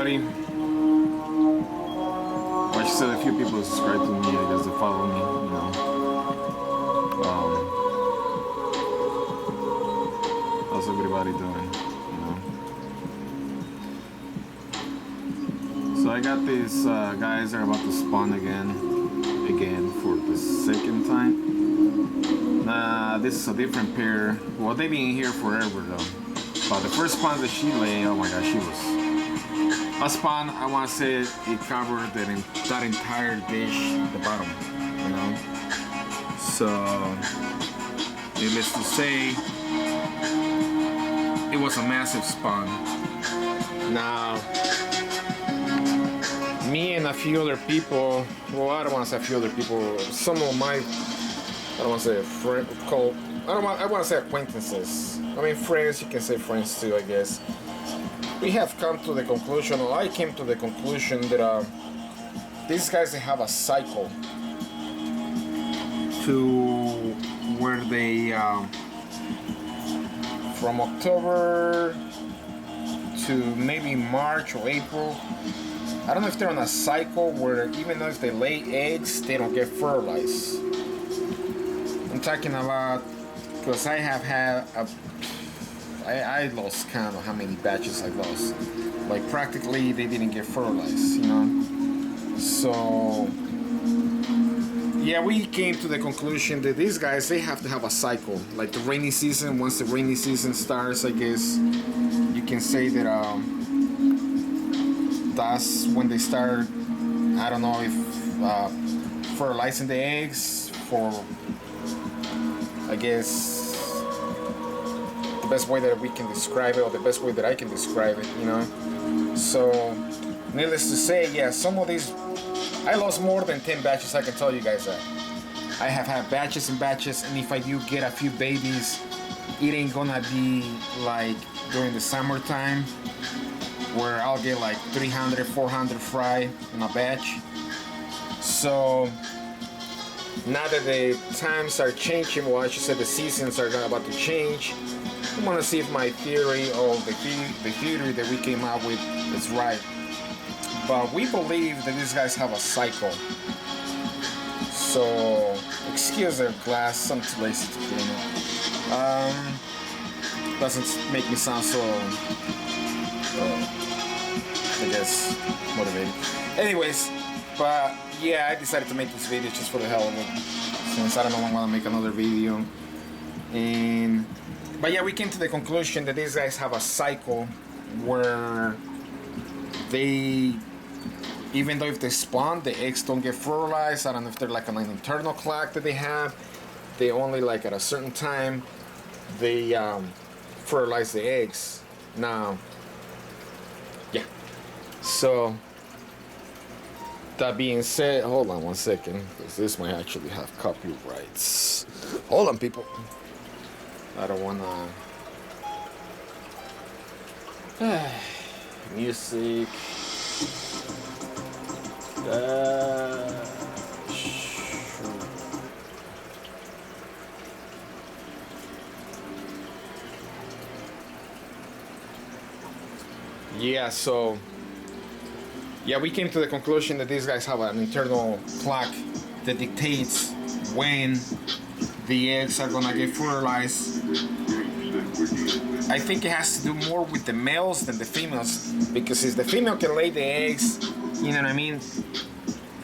everybody. Well, I should say a few people subscribe to me, I guess they follow me, you know. How's everybody doing, you know? So I got these guys that are about to spawn again for the second time. Nah, this is a different pair. Well, they've been here forever though. But the first spawn that she lay, oh my gosh, she was a spawn. I want to say it covered that entire dish, the bottom, you know. So, needless to say, it was a massive spawn. Now, me and a few other people, well, I don't want to say a few other people, some of my, I don't want to say friend, I want to say acquaintances. I mean, friends, you can say friends too, I guess. We have come to the conclusion, or I came to the conclusion that these guys, they have a cycle to where they, from October to maybe March or April, I don't know if they're on a cycle where even though if they lay eggs, they don't get fertilized. I'm talking about, because I have had I lost count of how many batches I lost. Like practically they didn't get fertilized, you know. So yeah, we came to the conclusion that these guys, they have to have a cycle. Like the rainy season, once the rainy season starts, I guess you can say that that's when they start, I don't know if fertilizing the eggs for, I guess, the best way that we can describe it, or the best way that I can describe it, you know. So, needless to say, yeah, some of these, I lost more than 10 batches, I can tell you guys that. I have had batches and batches, and if I do get a few babies, it ain't gonna be like during the summertime, where I'll get like 300, 400 fry in a batch. So, now that the times are changing, well, I should say the seasons are about to change, I want to see if my theory, or the theory that we came up with, is right. But we believe that these guys have a cycle. So, excuse their glass, I'm too lazy to clean it. Doesn't make me sound so, I guess, motivated. Anyways, but yeah, I decided to make this video just for the hell of it, since I don't know when I want to make another video. But yeah, we came to the conclusion that these guys have a cycle where they, even though if they spawn, the eggs don't get fertilized. I don't know if they're like an internal clock that they have. They only, like at a certain time, they fertilize the eggs. Now, yeah. So, that being said, hold on one second, because this might actually have copyrights. Hold on, people. I don't wanna. Music. Yeah, so. Yeah, we came to the conclusion that these guys have an internal clock that dictates when the eggs are gonna get fertilized. I think it has to do more with the males than the females, because if the female can lay the eggs, you know what I mean?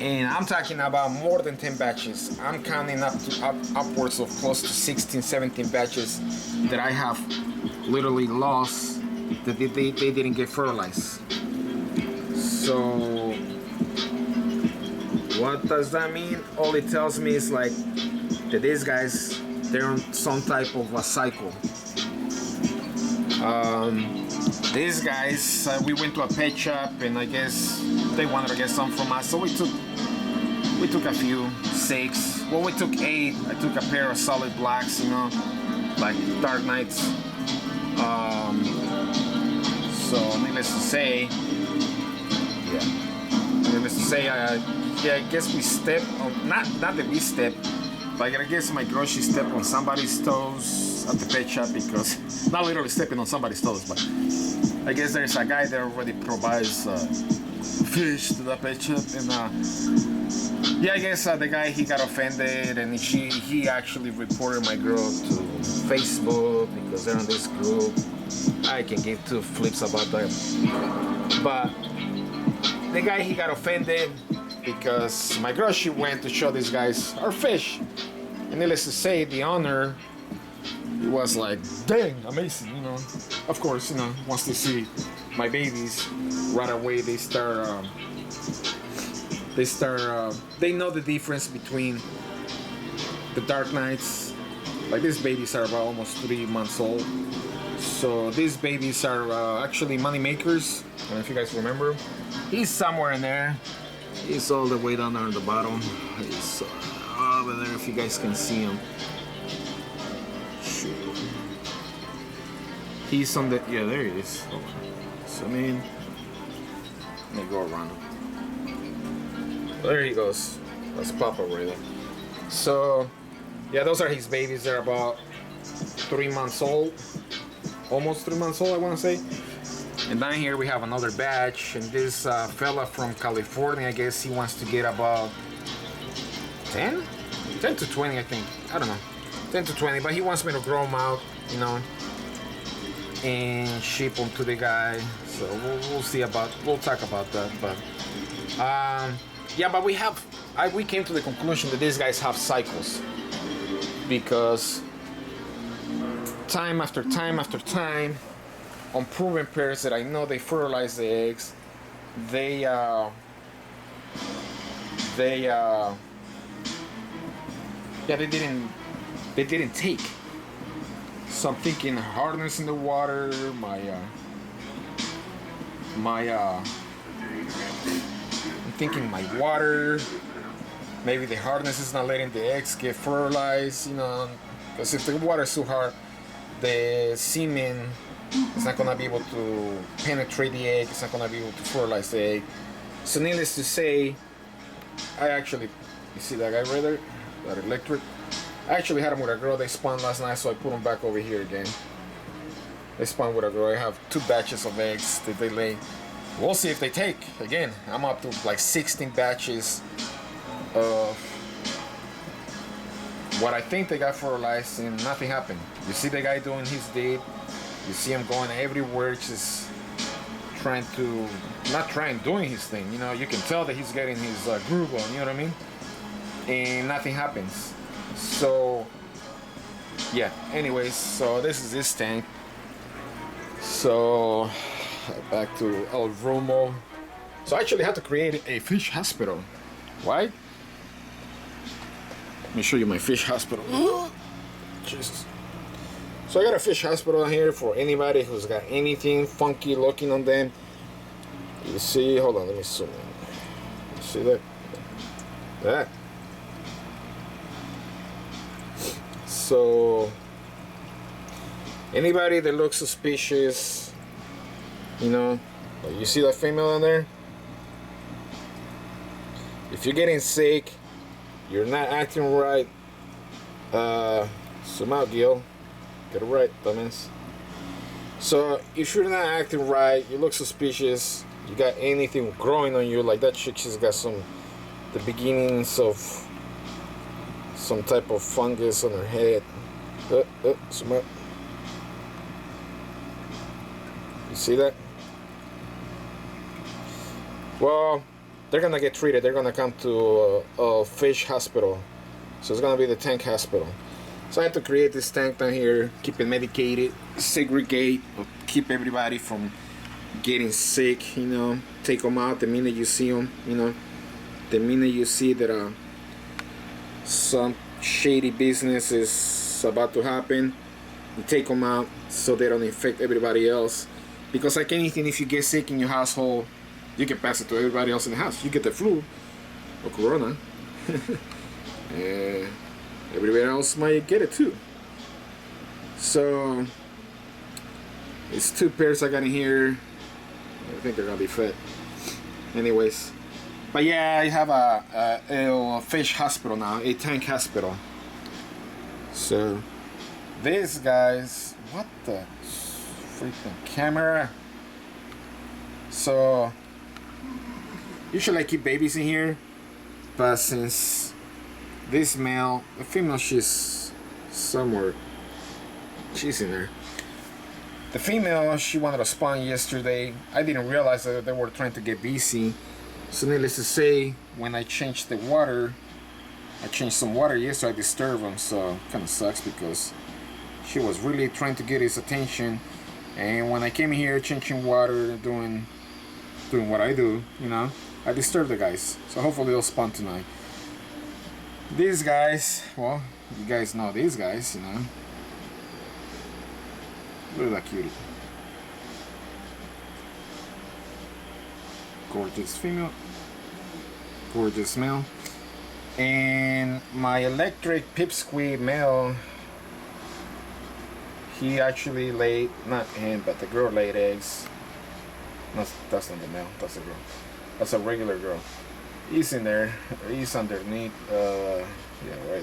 And I'm talking about more than 10 batches. I'm counting upwards of close to 16, 17 batches that I have literally lost, that they didn't get fertilized. So, what does that mean? All it tells me is like that these guys, they're on some type of a cycle. These guys, we went to a pet shop, and I guess they wanted to get some from us, so we took a few, 6. Well, we took 8. I took a pair of solid blacks, you know, like Dark Knights. So needless to say, I guess we stepped on, not that we stepped, but I guess my girl, she stepped on somebody's toes at the pet shop, because not literally stepping on somebody's toes, but I guess there's a guy that already provides fish to the pet shop, and yeah, I guess the guy, he got offended, and he actually reported my girl to Facebook because they're on this group. I can give two flips about that, but the guy, he got offended because my girl, she went to show these guys our fish, and needless to say, the owner, it was like, dang, amazing, you know. Of course, you know, once they see my babies, right away they know the difference between the dark nights. Like, these babies are about almost 3 months old. So these babies are actually money makers. I don't know if you guys remember. He's somewhere in there. He's all the way down there on the bottom. He's over there, if you guys can see him. He's on the, yeah, there he is. Hold on. So, I mean, let me go around him. There he goes. That's Papa right there. So, yeah, those are his babies. They're about 3 months old. Almost 3 months old, I want to say. And down here we have another batch. And this fella from California, I guess he wants to get about 10? 10 to 20, I think. I don't know. 10 to 20, but he wants me to grow them out, you know, and ship them to the guy. So we'll see about, we'll talk about that. But yeah, but we came to the conclusion that these guys have cycles, because time after time after time, on proven pairs that I know they fertilize the eggs, they didn't take. So I'm thinking hardness in the water, I'm thinking my water, maybe the hardness is not letting the eggs get fertilized, you know, because if the water is too hard, the semen is not gonna be able to penetrate the egg, it's not gonna be able to fertilize the egg. So needless to say, I actually, you see that guy right there, that electric? I actually had them with a girl. They spawned last night, so I put them back over here again. They spawned with a girl. I have 2 batches of eggs that they lay. We'll see if they take. Again, I'm up to like 16 batches of what I think they got fertilized, and nothing happened. You see the guy doing his deed. You see him going everywhere, just doing his thing. You know, you can tell that he's getting his groove on, you know what I mean? And nothing happens. So yeah, anyways, so this is this tank. So back to El Romo. So I actually had to create a fish hospital. Why? Let me show you my fish hospital. Jesus. So I got a fish hospital here for anybody who's got anything funky looking on them. You see, hold on, let me zoom in. You see that? That. So anybody that looks suspicious, you know, like you see that female on there? If you're getting sick, you're not acting right, zoom out, Gil. Get it right, dumbass. So if you're not acting right, you look suspicious, you got anything growing on you, like that chick, she's got the beginnings of some type of fungus on her head. Zoom out. You see that? Well, they're gonna get treated. They're gonna come to a fish hospital. So it's gonna be the tank hospital. So I have to create this tank down here, keep it medicated, segregate, keep everybody from getting sick, you know, take them out the minute you see them, you know, the minute you see that some shady business is about to happen, you take them out so they don't infect everybody else. Because like anything, if you get sick in your household, you can pass it to everybody else in the house. You get the flu or corona, everybody else might get it too. So it's 2 pairs I got in here. I think they're gonna be fed. Anyways, but yeah, I have a fish hospital now, a tank hospital. So these guys, what the freaking camera? So usually I keep babies in here, but since this male, the female, she's somewhere, she's in there. The female, she wanted to spawn yesterday. I didn't realize that they were trying to get busy. So needless to say, when I changed the water, I changed some water yesterday, I disturbed him, so kind of sucks because she was really trying to get his attention. And when I came here changing water, doing what I do, you know, I disturbed the guys. So hopefully they'll spawn tonight. These guys, well, you guys know these guys, you know. Look at that cutie. Gorgeous female. Gorgeous male. And my electric pipsqueak male, he actually laid, not him, but the girl laid eggs. No, that's not the male, that's the girl. That's a regular girl. He's in there. He's underneath. Yeah, right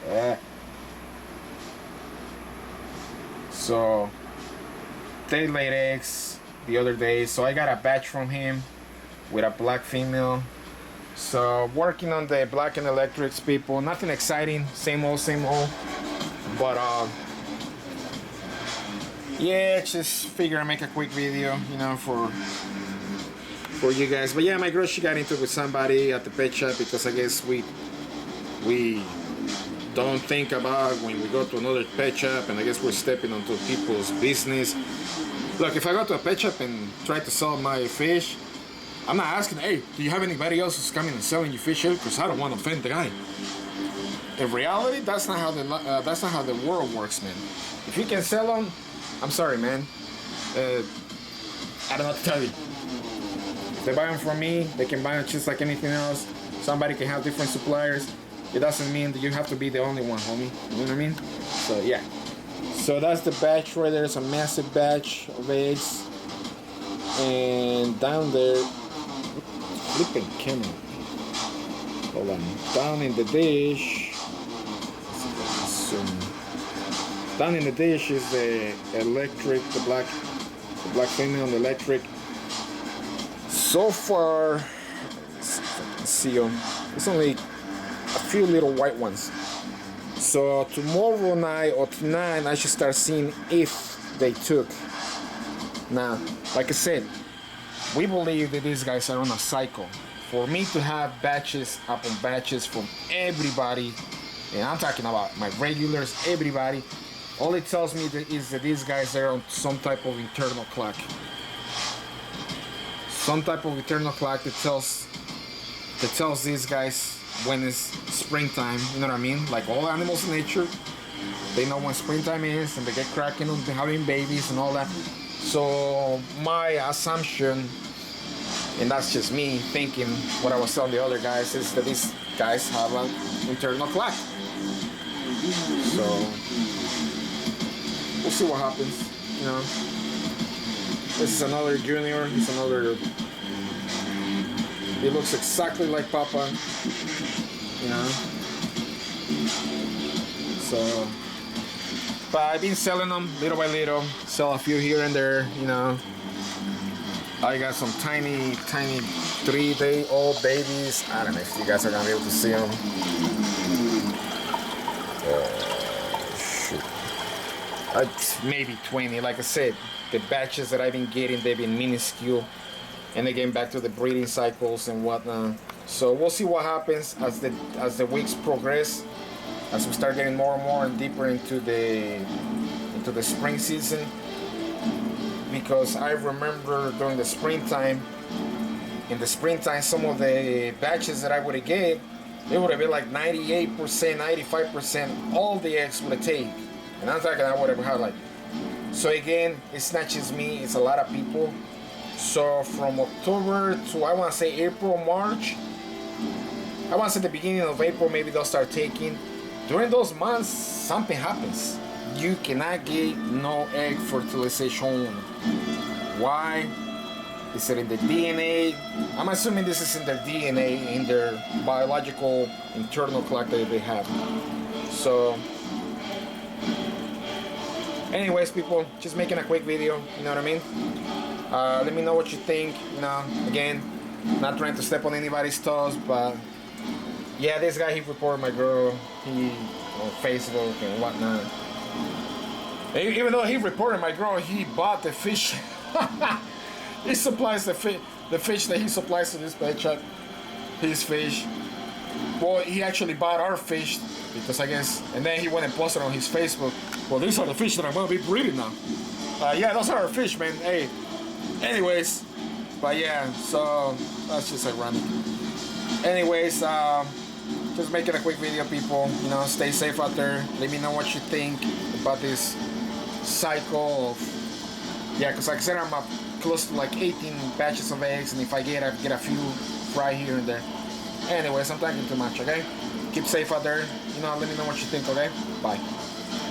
there. So they laid eggs the other day. So I got a batch from him with a black female. So working on the black and electrics, people. Nothing exciting. Same old, same old. But yeah, just figure I make a quick video, you know, for you guys. But yeah, my girl, she got into it with somebody at the pet shop because I guess we don't think about when we go to another pet shop, and I guess we're stepping onto people's business. Look, if I go to a pet shop and try to sell my fish, I'm not asking, hey, do you have anybody else who's coming and selling you fish here? Because I don't want to offend the guy. In reality, that's not how the world works, man. If you can sell them, I'm sorry, man. I don't know what to tell you. If they buy them from me, they can buy them just like anything else. Somebody can have different suppliers. It doesn't mean that you have to be the only one, homie. You know what I mean? So yeah. So that's the batch right there. It's a massive batch of eggs. And down there, flipping camera. Hold on. Down in the dish. Down in the dish is the electric, the black female on the electric. So far, let's see them. It's only a few little white ones. So tomorrow night or tonight, I should start seeing if they took. Now, like I said, we believe that these guys are on a cycle. For me to have batches upon batches from everybody, and I'm talking about my regulars, everybody, all it tells me is that these guys are on some type of internal clock. Some type of internal clock that tells these guys when it's springtime. You know what I mean? Like all animals in nature, they know when springtime is, and they get cracking on having babies and all that. So my assumption, and that's just me thinking what I was telling the other guys, is that these guys have an internal clock. So we'll see what happens, you know. This is another junior. He's another. He looks exactly like Papa, you know. So, but I've been selling them little by little. Sell a few here and there, you know. I got some tiny 3-day-old babies. I don't know if you guys are gonna be able to see them. Shoot. Maybe 20. Like I said, the batches that I've been getting, they've been minuscule, and they're getting back to the breeding cycles and whatnot. So we'll see what happens as the weeks progress, as we start getting more and more and deeper into the spring season. Because I remember during the springtime, some of the batches that I would have gave, it would have been like 98%, 95%, all the eggs would have taken. And I'm talking, I would have had like. So again, it's not just me, it's a lot of people. So from October to, I want to say April, March, I want to say the beginning of April, maybe they'll start taking. During those months, something happens. You cannot get no egg fertilization. Why? Is it in the DNA? I'm assuming this is in their DNA, in their biological internal clock that they have. So Anyways, people, just making a quick video, you know what I mean? Let me know what you think, you know, again, not trying to step on anybody's toes, but yeah, this guy, he reported my girl, he on Facebook and whatnot. Even though he reported my girl, he bought the fish. He supplies the fish that he supplies to this pet shop, his fish. Well, he actually bought our fish because I guess, and then he went and posted on his Facebook. Well, these are the fish that I'm gonna be breeding now. Yeah, those are our fish, man. Hey, anyways, but yeah, so that's just ironic. Anyways, just making a quick video, people. You know, stay safe out there. Let me know what you think about this cycle of, yeah, because like I said, I'm up close to like 18 batches of eggs, and if I get a few fry here and there. Anyways, I'm talking too much, okay? Keep safe out there. You know, let me know what you think, okay? Bye.